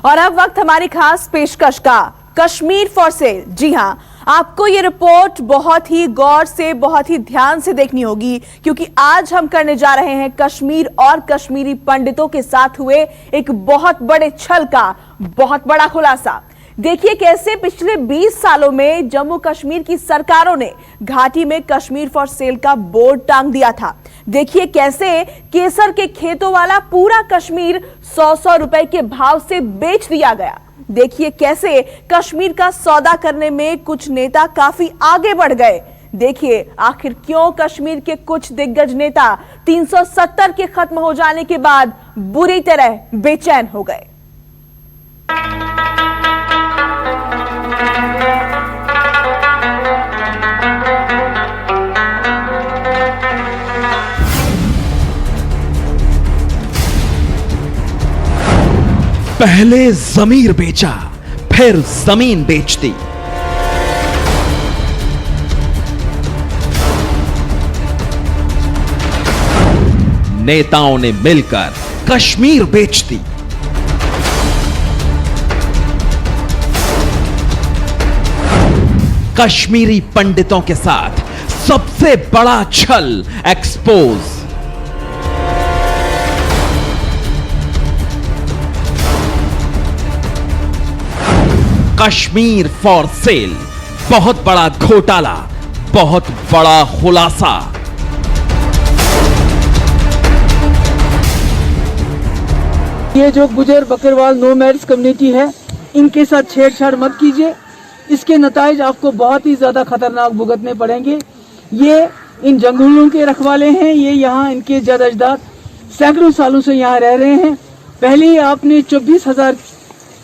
और अब वक्त हमारी खास पेशकश का, कश्मीर फॉर सेल। जी हां, आपको ये रिपोर्ट बहुत ही गौर से, बहुत ही ध्यान से देखनी होगी, क्योंकि आज हम करने जा रहे हैं कश्मीर और कश्मीरी पंडितों के साथ हुए एक बहुत बड़े छल का बहुत बड़ा खुलासा। देखिए कैसे पिछले 20 सालों में जम्मू कश्मीर की सरकारों ने घाटी में कश्मीर फॉर सेल का बोर्ड टांग दिया था। देखिए कैसे केसर के खेतों वाला पूरा कश्मीर 100-100 रुपए के भाव से बेच दिया गया। देखिए कैसे कश्मीर का सौदा करने में कुछ नेता काफी आगे बढ़ गए। देखिए आखिर क्यों कश्मीर के कुछ दिग्गज नेता 370 के खत्म हो जाने के बाद बुरी तरह बेचैन हो गए। पहले जमीर बेचा, फिर जमीन बेच दी। नेताओं ने मिलकर कश्मीर बेच दी। कश्मीरी पंडितों के साथ सबसे बड़ा छल एक्सपोज। कश्मीर फॉर सेल, बहुत बड़ा घोटाला, बहुत बड़ा खुलासा। ये जो गुजर बकरवाल नो मैरिज कम्युनिटी है, इनके साथ छेड़छाड़ मत कीजिए। इसके नताइज आपको बहुत ही ज्यादा खतरनाक भुगतने पड़ेंगे। ये इन जंगलों के रखवाले हैं, ये यहाँ इनके जद अजदाद सैकड़ों सालों से यहाँ रह रहे हैं। पहले ही आपने 24,000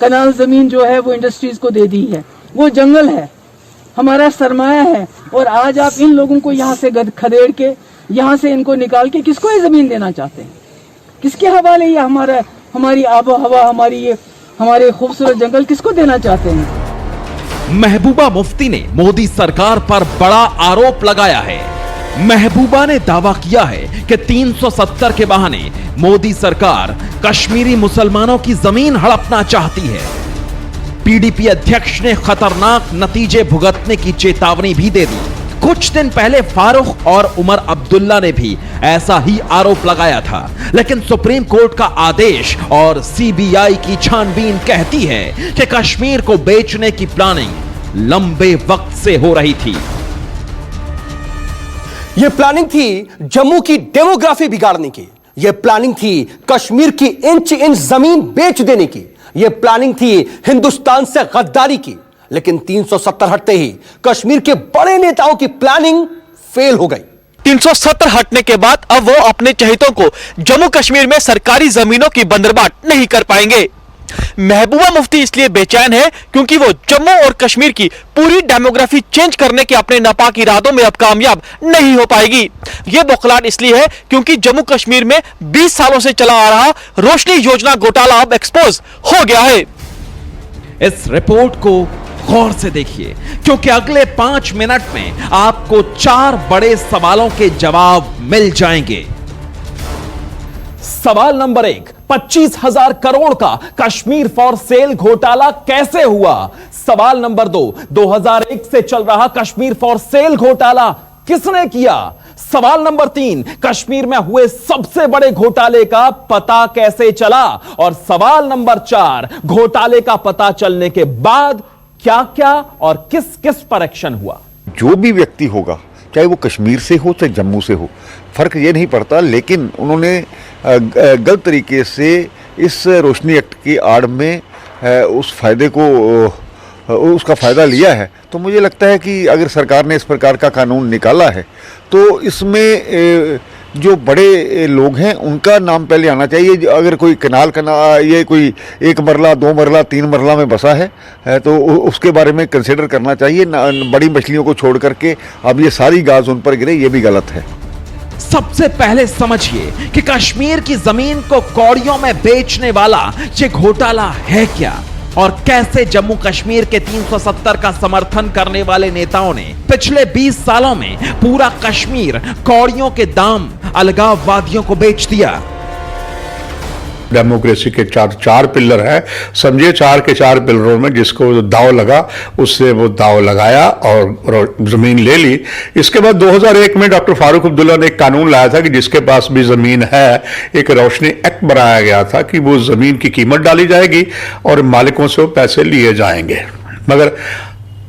कनाल जमीन जो है वो इंडस्ट्रीज को दे दी है। वो जंगल है, हमारा सरमाया है, और आज आप इन लोगों को यहाँ से खदेड़ के, यहाँ से इनको निकाल के किसको ये जमीन देना चाहते हैं? किसके हवाले ये हमारी आबो हवा, हमारे खूबसूरत जंगल किसको देना चाहते हैं? महबूबा मुफ्ती ने मोदी सरकार पर बड़ा आरोप लगाया है। महबूबा ने दावा किया है कि 370 के बहाने मोदी सरकार कश्मीरी मुसलमानों की जमीन हड़पना चाहती है। पीडीपी अध्यक्ष ने खतरनाक नतीजे भुगतने की चेतावनी भी दे दी। कुछ दिन पहले फारूक और उमर अब्दुल्ला ने भी ऐसा ही आरोप लगाया था, लेकिन सुप्रीम कोर्ट का आदेश और सीबीआई की छानबीन कहती है कि कश्मीर को बेचने की प्लानिंग लंबे वक्त से हो रही थी। यह प्लानिंग थी जम्मू की डेमोग्राफी बिगाड़ने की। यह प्लानिंग थी कश्मीर की इंच इंच जमीन बेच देने की। यह प्लानिंग थी हिंदुस्तान से गद्दारी की। लेकिन 370 हटते ही कश्मीर के बड़े नेताओं की प्लानिंग फेल हो गई। 370 हटने के बाद अब वो अपने चहेतों को जम्मू कश्मीर में सरकारी जमीनों की बंदरबाट नहीं कर पाएंगे। महबूबा मुफ्ती इसलिए बेचैन है क्योंकि वो जम्मू और कश्मीर की पूरी डेमोग्राफी चेंज करने के अपने नापाक इरादों में अब कामयाब नहीं हो पाएगी। ये बौखलाहट इसलिए है क्योंकि जम्मू कश्मीर में 20 सालों से चला आ रहा रोशनी योजना घोटाला अब एक्सपोज हो गया है। इस रिपोर्ट को गौर से देखिए, क्योंकि अगले 5 मिनट में आपको 4 बड़े सवालों के जवाब मिल जाएंगे। सवाल नंबर 1, 25,000 करोड़ का कश्मीर फॉर सेल घोटाला कैसे हुआ? सवाल नंबर 2, 2001 से चल रहा कश्मीर फॉर सेल घोटाला किसने किया? सवाल नंबर 3, कश्मीर में हुए सबसे बड़े घोटाले का पता कैसे चला? और सवाल नंबर 4, घोटाले का पता चलने के बाद क्या क्या और किस किस पर एक्शन हुआ? जो भी व्यक्ति होगा, चाहे वो कश्मीर से हो चाहे जम्मू से हो, फर्क ये नहीं पड़ता, लेकिन उन्होंने गलत तरीके से इस रोशनी एक्ट की आड़ में उस फायदे को उसका फ़ायदा लिया है। तो मुझे लगता है कि अगर सरकार ने इस प्रकार का कानून निकाला है तो इसमें जो बड़े लोग हैं उनका नाम पहले आना चाहिए। अगर कोई कनाल ये कोई 1 मरला 2 मरला 3 मरला में बसा है तो उसके बारे में कंसिडर करना चाहिए। बड़ी मछलियों को छोड़ करके अब ये सारी गाज उन पर गिरे, ये भी गलत है। सबसे पहले समझिए कि कश्मीर की जमीन को कौड़ियों में बेचने वाला ये घोटाला है क्या, और कैसे जम्मू कश्मीर के 370 का समर्थन करने वाले नेताओं ने पिछले 20 सालों में पूरा कश्मीर कौड़ियों के दाम अलगाववादियों को बेच दिया। डेमोक्रेसी के चार पिलर हैं, समझिए 4 के 4 पिलरों में जिसको दाव लगा उससे वो दाव लगाया और जमीन ले ली। इसके बाद 2001 में डॉक्टर फारूक अब्दुल्ला ने एक कानून लाया था कि जिसके पास भी जमीन है, एक रोशनी एक्ट बनाया गया था कि वो जमीन की कीमत डाली जाएगी और मालिकों से वो पैसे लिए जाएंगे, मगर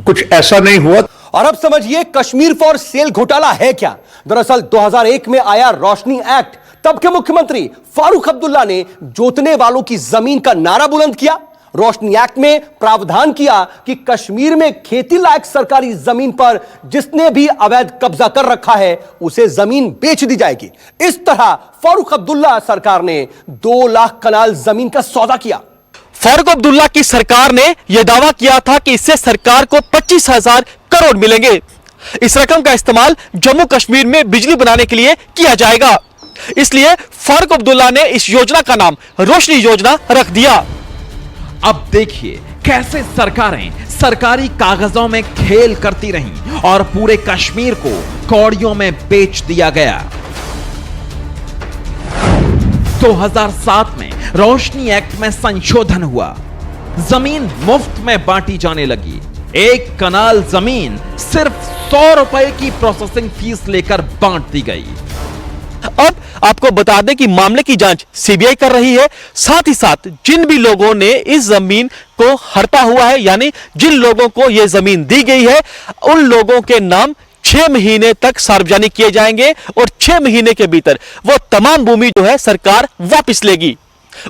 कुछ ऐसा नहीं हुआ। और अब समझिए कश्मीर फॉर सेल घोटाला है क्या। दरअसल 2001 में आया रोशनी एक्ट, तब के मुख्यमंत्री फारूक अब्दुल्ला ने जोतने वालों की जमीन का नारा बुलंद किया। रोशनी एक्ट में प्रावधान किया कि कश्मीर में खेती लायक सरकारी जमीन पर जिसने भी अवैध कब्जा कर रखा है उसे जमीन बेच दी जाएगी। इस तरह फारूक अब्दुल्ला सरकार ने 2 लाख कनाल जमीन का सौदा किया। फारूक अब्दुल्ला की सरकार ने यह दावा किया था कि इससे सरकार को 25,000 करोड़ मिलेंगे। इस रकम का इस्तेमाल जम्मू कश्मीर में बिजली बनाने के लिए किया जाएगा। इसलिए फारूक अब्दुल्ला ने इस योजना का नाम रोशनी योजना रख दिया। अब देखिए कैसे सरकारें सरकारी कागजों में खेल करती रहीं और पूरे कश्मीर को कौड़ियों में बेच दिया गया। 2007 में रोशनी एक्ट में संशोधन हुआ, जमीन मुफ्त में बांटी जाने लगी। 1 कनाल जमीन सिर्फ 100 रुपए की प्रोसेसिंग फीस लेकर बांट दी गई। अब आपको बता दें कि मामले की जांच सीबीआई कर रही है। साथ ही साथ जिन भी लोगों ने इस जमीन को हड़पा हुआ है, यानी जिन लोगों को यह जमीन दी गई है, उन लोगों के नाम 6 महीने तक सार्वजनिक किए जाएंगे और 6 महीने के भीतर वो तमाम भूमि जो है सरकार वापस लेगी।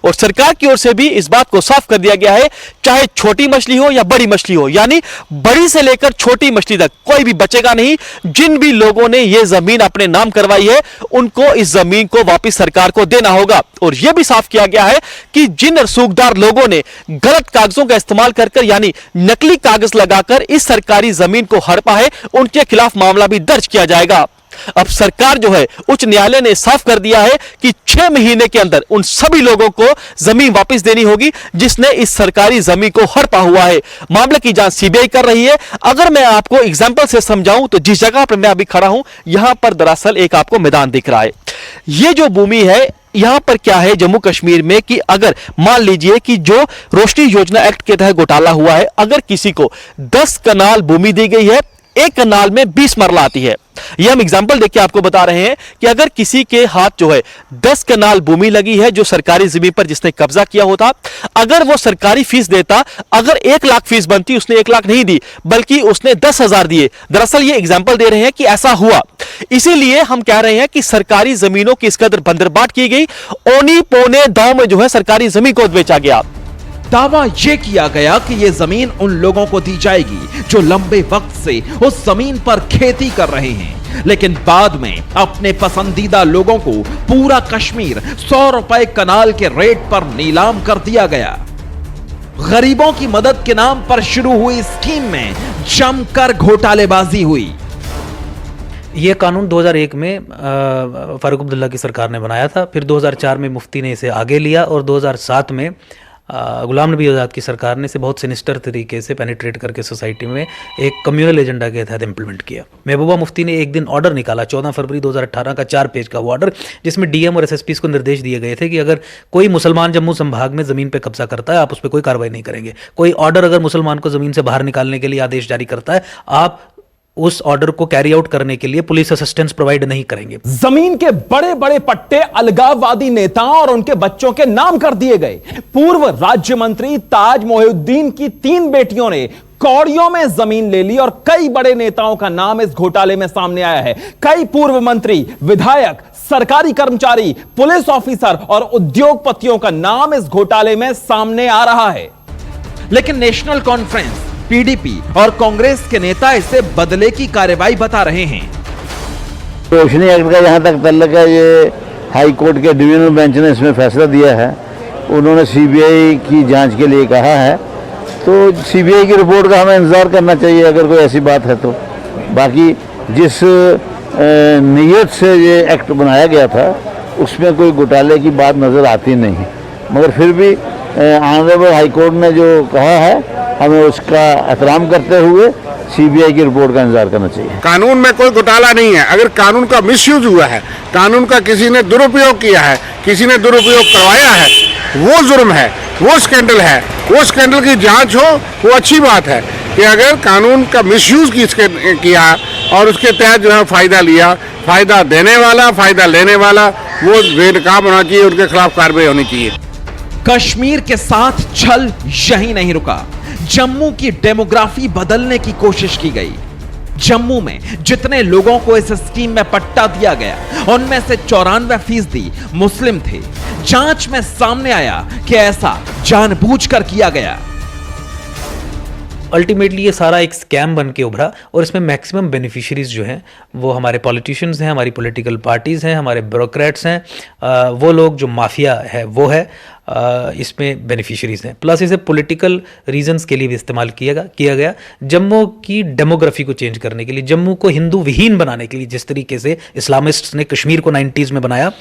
और सरकार की ओर से भी इस बात को साफ कर दिया गया है, चाहे छोटी मछली हो या बड़ी मछली हो, यानी बड़ी से लेकर छोटी मछली तक कोई भी बचेगा नहीं। जिन भी लोगों ने यह जमीन अपने नाम करवाई है उनको इस जमीन को वापस सरकार को देना होगा। और यह भी साफ किया गया है कि जिन रसूखदार लोगों ने गलत कागजों का इस्तेमाल कर यानी नकली कागज लगाकर इस सरकारी जमीन को हड़पा है, उनके खिलाफ मामला भी दर्ज किया जाएगा। अब सरकार जो है, उच्च न्यायालय ने साफ कर दिया है कि 6 महीने के अंदर उन सभी लोगों को जमीन वापस देनी होगी जिसने इस सरकारी जमीन को हड़पा हुआ है। मामले की जांच सीबीआई कर रही है। अगर मैं आपको एग्जांपल से समझाऊं तो जिस जगह पर मैं अभी खड़ा हूं, यहां पर दरअसल एक आपको मैदान दिख रहा है। यह जो भूमि है, यहां पर क्या है जम्मू कश्मीर में कि अगर मान लीजिए कि जो रोशनी योजना एक्ट के तहत घोटाला हुआ है, अगर किसी को 10 कनाल भूमि दी गई है, 1 कनाल में 20 मरला आती है। यह हम एग्जांपल देख के आपको बता रहे हैं कि अगर किसी के हाथ जो है 10 कनाल भूमि लगी है जो सरकारी जमीन पर जिसने कब्जा किया होता, अगर वो सरकारी फीस देता, अगर 1 लाख फीस बनती, उसने 1 लाख नहीं दी बल्कि उसने 10,000 दिए। दरअसल ये एग्जांपल दे रहे हैं कि ऐसा हुआ। इसीलिए हम कह रहे हैं कि सरकारी जमीनों की इस कदर बंदरबाट की गई, औनी पौने दांव में जो है सरकारी जमीन को बेचा गया। दावा यह किया गया कि यह जमीन उन लोगों को दी जाएगी जो लंबे वक्त से उस जमीन पर खेती कर रहे हैं, लेकिन बाद में अपने पसंदीदा लोगों को पूरा कश्मीर 100 रुपए कनाल के रेट पर नीलाम कर दिया गया। गरीबों की मदद के नाम पर शुरू हुई स्कीम में जमकर घोटालेबाजी हुई। ये कानून 2001 में फारूक अब्दुल्ला की सरकार ने बनाया था, फिर 2004 में मुफ्ती ने इसे आगे लिया और 2007 में गुलाम नबी आज़ाद की सरकार ने इसे बहुत सिनिस्टर तरीके से पेनिट्रेट करके सोसाइटी में एक कम्युनल एजेंडा के तहत इम्प्लीमेंट किया। महबूबा मुफ्ती ने एक दिन ऑर्डर निकाला 14 फरवरी 2018 का 4 पेज का वो ऑर्डर, जिसमें डीएम और एसएसपी को निर्देश दिए गए थे कि अगर कोई मुसलमान जम्मू संभाग में ज़मीन पर कब्जा करता है आप उस पर कोई कार्रवाई नहीं करेंगे। कोई ऑर्डर अगर मुसलमान को ज़मीन से बाहर निकालने के लिए आदेश जारी करता है, आप उस ऑर्डर को कैरी आउट करने के लिए पुलिस असिस्टेंस प्रोवाइड नहीं करेंगे। जमीन के बड़े बड़े पट्टे अलगाववादी नेताओं और उनके बच्चों के नाम कर दिए गए। पूर्व राज्य मंत्री ताज मोहिउद्दीन की 3 बेटियों ने कौड़ियों में जमीन ले ली और कई बड़े नेताओं का नाम इस घोटाले में सामने आया है। कई पूर्व मंत्री, विधायक, सरकारी कर्मचारी, पुलिस ऑफिसर और उद्योगपतियों का नाम इस घोटाले में सामने आ रहा है। लेकिन नेशनल कॉन्फ्रेंस, पीडीपी और कांग्रेस के नेता इसे बदले की कार्रवाई बता रहे हैं। रोशनी एक्ट का जहां तक तल्लक है, ये हाई कोर्ट के डिवीजनल बेंच ने इसमें फैसला दिया है। उन्होंने सीबीआई की जांच के लिए कहा है, तो सीबीआई की रिपोर्ट का हमें इंतजार करना चाहिए अगर कोई ऐसी बात है तो। बाकी जिस नीयत से ये एक्ट बनाया गया था उसमें कोई घोटाले की बात नज़र आती नहीं, मगर फिर भी ऑनरेबल हाई कोर्ट ने जो कहा है हमें उसका एहतराम करते हुए सीबीआई की रिपोर्ट का इंतजार करना चाहिए। कानून में कोई घोटाला नहीं है। अगर कानून का मिसयूज हुआ है, कानून का किसी ने दुरुपयोग किया है, किसी ने दुरुपयोग करवाया है, वो जुर्म है, वो स्कैंडल है। वो स्कैंडल की जांच हो, वो अच्छी बात है कि अगर कानून का मिसयूज किया और उसके तहत जो है फायदा लिया, फायदा देने वाला, फायदा लेने वाला, वो बेनकाब होना चाहिए, उनके खिलाफ कार्रवाई होनी चाहिए। कश्मीर के साथ छल यहीं नहीं रुका, जम्मू की डेमोग्राफी बदलने की कोशिश की गई। जम्मू में जितने लोगों को इस स्कीम में पट्टा दिया गया उनमें से 94% मुस्लिम थे। जांच में सामने आया कि ऐसा जानबूझकर किया गया। अल्टीमेटली ये सारा एक स्कैम बन के उभरा और इसमें मैक्सिमम बेनिफिशियरीज जो हैं वो हमारे पॉलिटिशियंस हैं, हमारी पॉलिटिकल पार्टीज़ हैं, हमारे ब्यूरोक्रेट्स हैं, वो लोग जो माफिया है वो है, इसमें बेनिफिशियरीज हैं। प्लस इसे पॉलिटिकल रीजंस के लिए भी इस्तेमाल किया गया जम्मू की डेमोग्राफी को चेंज करने के लिए, जम्मू को हिंदू विहीन बनाने के लिए। जिस तरीके से इस्लामिस्ट्स ने कश्मीर को 90s में बनाया,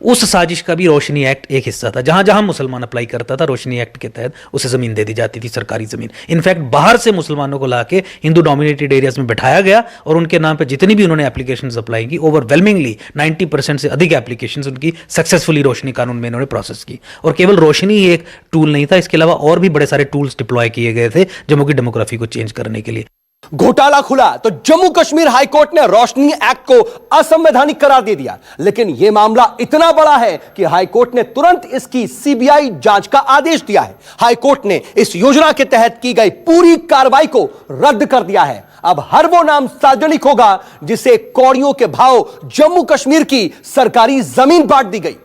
उस साजिश का भी रोशनी एक्ट एक हिस्सा था। जहां जहां मुसलमान अप्लाई करता था, रोशनी एक्ट के तहत उसे जमीन दे दी जाती थी, सरकारी जमीन। इनफैक्ट बाहर से मुसलमानों को लाके हिंदू डोमिनेटेड एरियाज में बैठाया गया और उनके नाम पे जितनी भी उन्होंने एप्लीकेशंस अप्लाई की, ओवरवेलमिंगली 90% से अधिक एप्लीकेशंस उनकी सक्सेसफुली रोशनी कानून में इन्होंने प्रोसेस की। और केवल रोशनी ही एक टूल नहीं था, इसके अलावा और भी बड़े सारे टूल्स डिप्लॉय किए गए थे जम्मू की डेमोग्राफी को चेंज करने के लिए। घोटाला खुला तो जम्मू कश्मीर हाईकोर्ट ने रोशनी एक्ट को असंवैधानिक करार दे दिया। लेकिन यह मामला इतना बड़ा है कि हाईकोर्ट ने तुरंत इसकी सीबीआई जांच का आदेश दिया है। हाईकोर्ट ने इस योजना के तहत की गई पूरी कार्रवाई को रद्द कर दिया है। अब हर वो नाम सार्वजनिक होगा जिसे कौड़ियों के भाव जम्मू कश्मीर की सरकारी जमीन बांट दी गई।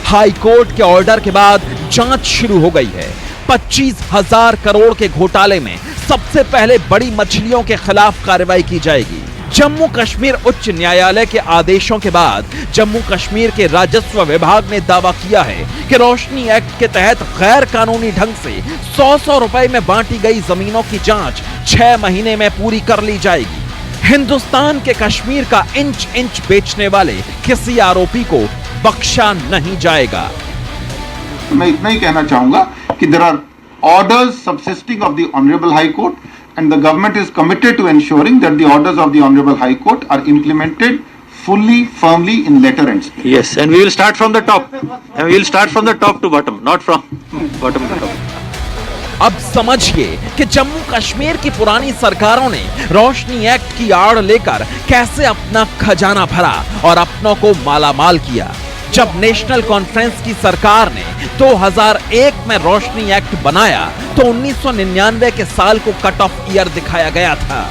हाई कोर्ट के ऑर्डर के बाद जांच शुरू हो गई है। 25,000 करोड़ के घोटाले में सबसे पहले बड़ी मछलियों के खिलाफ कार्रवाई की जाएगी। जम्मू कश्मीर उच्च न्यायालय के आदेशों के बाद जम्मू कश्मीर के राजस्व विभाग ने दावा किया है कि रोशनी एक्ट के तहत गैर कानूनी ढंग से 100 रुपए में बांटी गई जमीनों की जांच 6 महीने में पूरी कर ली जाएगी। हिंदुस्तान के कश्मीर का इंच इंच बेचने वाले किसी आरोपी को बख्शा नहीं जाएगा। मैं इतना ही कहना चाहूंगा कि there are orders subsisting of the honourable high court and the government is committed to ensuring that the orders of the honourable high court are implemented fully, firmly in letter and spirit. Yes, and we will start from the top. And we will start from the top to bottom, not from bottom to top. अब समझिए कि जम्मू कश्मीर की पुरानी सरकारों ने रोशनी act की आड़ लेकर कैसे अपना खजाना भरा और अपनों को मालामाल किया। जब नेशनल कॉन्फ्रेंस की सरकार ने 2001 में रोशनी एक्ट बनाया तो 1999 के साल को कट ऑफ ईयर दिखाया गया था।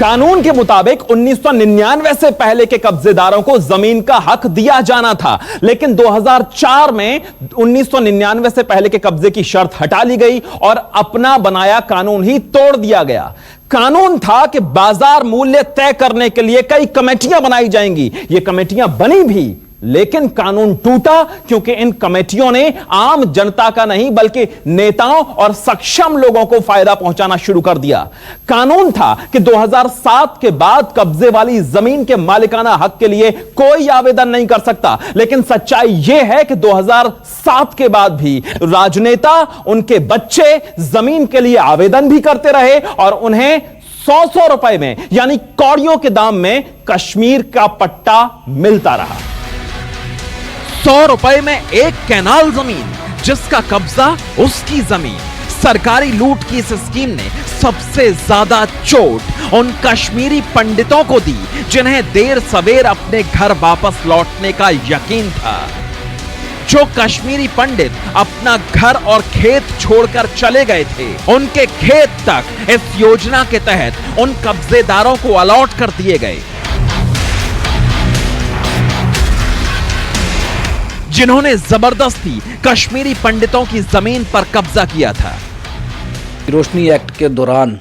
कानून के मुताबिक 1999 से पहले के कब्जेदारों को जमीन का हक दिया जाना था, लेकिन 2004 में 1999 से पहले के कब्जे की शर्त हटा ली गई और अपना बनाया कानून ही तोड़ दिया गया। कानून था कि बाजार मूल्य तय करने के लिए कई कमेटियां बनाई जाएंगी। ये कमेटियां बनी भी, लेकिन कानून टूटा क्योंकि इन कमेटियों ने आम जनता का नहीं बल्कि नेताओं और सक्षम लोगों को फायदा पहुंचाना शुरू कर दिया। कानून था कि 2007 के बाद कब्जे वाली जमीन के मालिकाना हक के लिए कोई आवेदन नहीं कर सकता, लेकिन सच्चाई यह है कि 2007 के बाद भी राजनेता, उनके बच्चे जमीन के लिए आवेदन भी करते रहे और उन्हें 100 रुपए में यानी कौड़ियों के दाम में कश्मीर का पट्टा मिलता रहा। 100 रुपए में एक कैनाल जमीन, जिसका कब्जा उसकी जमीन। सरकारी लूट की इस स्कीम ने सबसे ज्यादा चोट उन कश्मीरी पंडितों को दी जिन्हें देर सवेर अपने घर वापस लौटने का यकीन था। जो कश्मीरी पंडित अपना घर और खेत छोड़कर चले गए थे, उनके खेत तक इस योजना के तहत उन कब्जेदारों को अलॉट कर दिए गए जिन्होंने जबरदस्ती कश्मीरी पंडितों की जमीन पर कब्जा किया था। रोशनी एक्ट के दौरान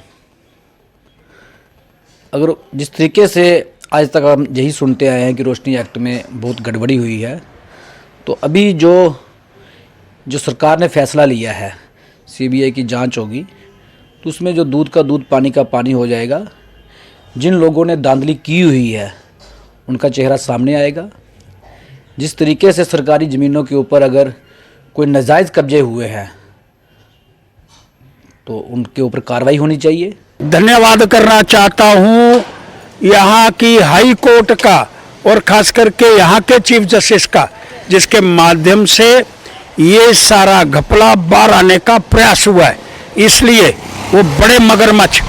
अगर जिस तरीके से आज तक हम यही सुनते आए हैं कि रोशनी एक्ट में बहुत गड़बड़ी हुई है, तो अभी जो सरकार ने फैसला लिया है, सीबीआई की जांच होगी, तो उसमें जो दूध का दूध पानी का पानी हो जाएगा। जिन लोगों ने धांधली की हुई है उनका चेहरा सामने आएगा। जिस तरीके से सरकारी ज़मीनों के ऊपर अगर कोई नाजायज़ कब्जे हुए हैं तो उनके ऊपर कार्रवाई होनी चाहिए। धन्यवाद करना चाहता हूँ यहाँ की हाई कोर्ट का और खास करके यहाँ के चीफ जस्टिस का, जिसके माध्यम से ये सारा घपला बाहर आने का प्रयास हुआ है। इसलिए वो बड़े मगरमच्छ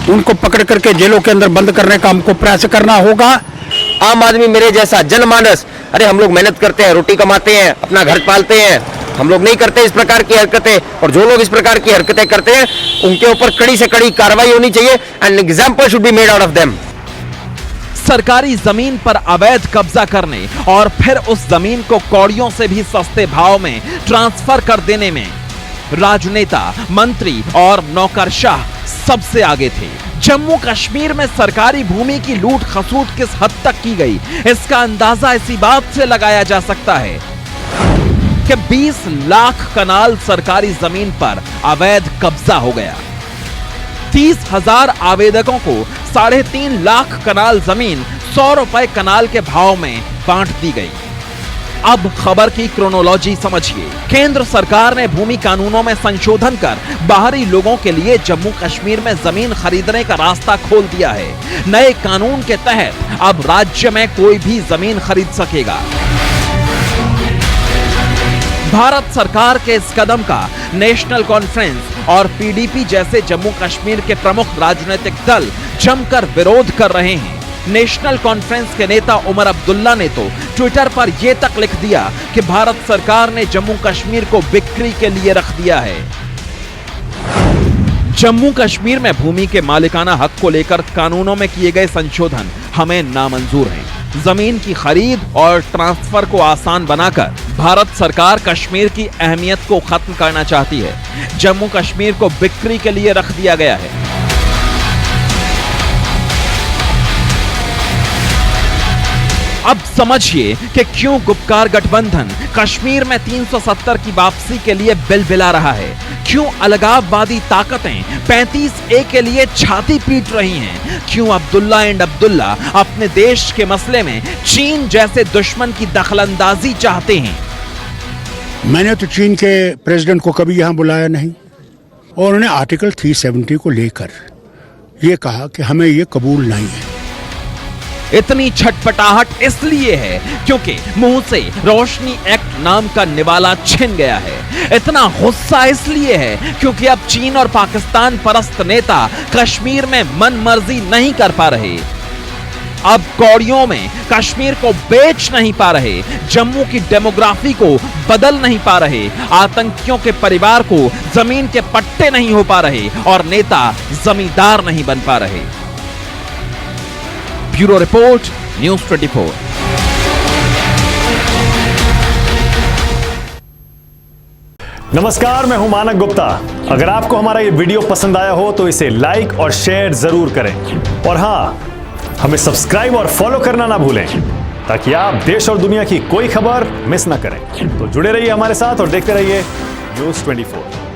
उनको पकड़ करके जेलों के अंदर बंद करने का हमको प्रयास करना होगा। आम आदमी मेरे जैसा जनमानस, अरे हम लोग मेहनत करते हैं, रोटी कमाते हैं, अपना घर पालते हैं, हम लोग नहीं करते इस प्रकार की हरकतें। और जो लोग इस प्रकार की हरकतें करते हैं उनके ऊपर कड़ी से कड़ी कार्रवाई होनी चाहिए and example should be made out of them. सरकारी जमीन पर अवैध कब्जा करने और फिर उस जमीन को कौड़ियों से भी सस्ते भाव में ट्रांसफर कर देने में राजनेता, मंत्री और नौकरशाह सबसे आगे थे। जम्मू कश्मीर में सरकारी भूमि की लूट खसूट किस हद तक की गई, इसका अंदाजा इसी बात से लगाया जा सकता है कि 20 लाख कनाल सरकारी जमीन पर अवैध कब्जा हो गया। 30,000 आवेदकों को 3.5 लाख कनाल जमीन 100 रुपए कनाल के भाव में बांट दी गई। अब खबर की क्रोनोलॉजी समझिए। केंद्र सरकार ने भूमि कानूनों में संशोधन कर बाहरी लोगों के लिए जम्मू कश्मीर में जमीन खरीदने का रास्ता खोल दिया है। नए कानून के तहत अब राज्य में कोई भी जमीन खरीद सकेगा। भारत सरकार के इस कदम का नेशनल कॉन्फ्रेंस और पीडीपी जैसे जम्मू कश्मीर के प्रमुख राजनीतिक दल जमकर विरोध कर रहे हैं। नेशनल कॉन्फ्रेंस के नेता उमर अब्दुल्ला ने तो ट्विटर पर यह तक लिख दिया कि भारत सरकार ने जम्मू कश्मीर को बिक्री के लिए रख दिया है। जम्मू कश्मीर में भूमि के मालिकाना हक को लेकर कानूनों में किए गए संशोधन हमें नामंजूर हैं। जमीन की खरीद और ट्रांसफर को आसान बनाकर भारत सरकार कश्मीर की अहमियत को खत्म करना चाहती है। जम्मू कश्मीर को बिक्री के लिए रख दिया गया है। अब समझिए कि क्यों गुपकार गठबंधन कश्मीर में 370 की वापसी के लिए बिलबिला रहा है। क्यों अलगाववादी ताकतें 35A के लिए छाती पीट रही हैं। क्यों अब्दुल्ला एंड अब्दुल्ला अपने देश के मसले में चीन जैसे दुश्मन की दखलंदाजी चाहते हैं। मैंने तो चीन के प्रेसिडेंट को कभी यहां बुलाया नहीं और उन्होंने आर्टिकल 370 को लेकर यह कहा कि हमें यह कबूल नहीं है। इतनी छटपटाहट इसलिए है क्योंकि मुंह से रोशनी एक्ट नाम का निवाला छिन गया है। इतना गुस्सा इसलिए है क्योंकि अब चीन और पाकिस्तान परस्त नेता कश्मीर में मनमर्जी नहीं कर पा रहे। अब कौड़ियों में कश्मीर को बेच नहीं पा रहे, जम्मू की डेमोग्राफी को बदल नहीं पा रहे, आतंकियों के परिवार को जमीन के पट्टे नहीं हो पा रहे और नेता जमींदार नहीं बन पा रहे। Bureau report, news 24। नमस्कार, मैं हूं मानक गुप्ता। अगर आपको हमारा ये वीडियो पसंद आया हो तो इसे लाइक और शेयर जरूर करें और हां, हमें सब्सक्राइब और फॉलो करना ना भूलें ताकि आप देश और दुनिया की कोई खबर मिस ना करें। तो जुड़े रहिए हमारे साथ और देखते रहिए न्यूज़ 24।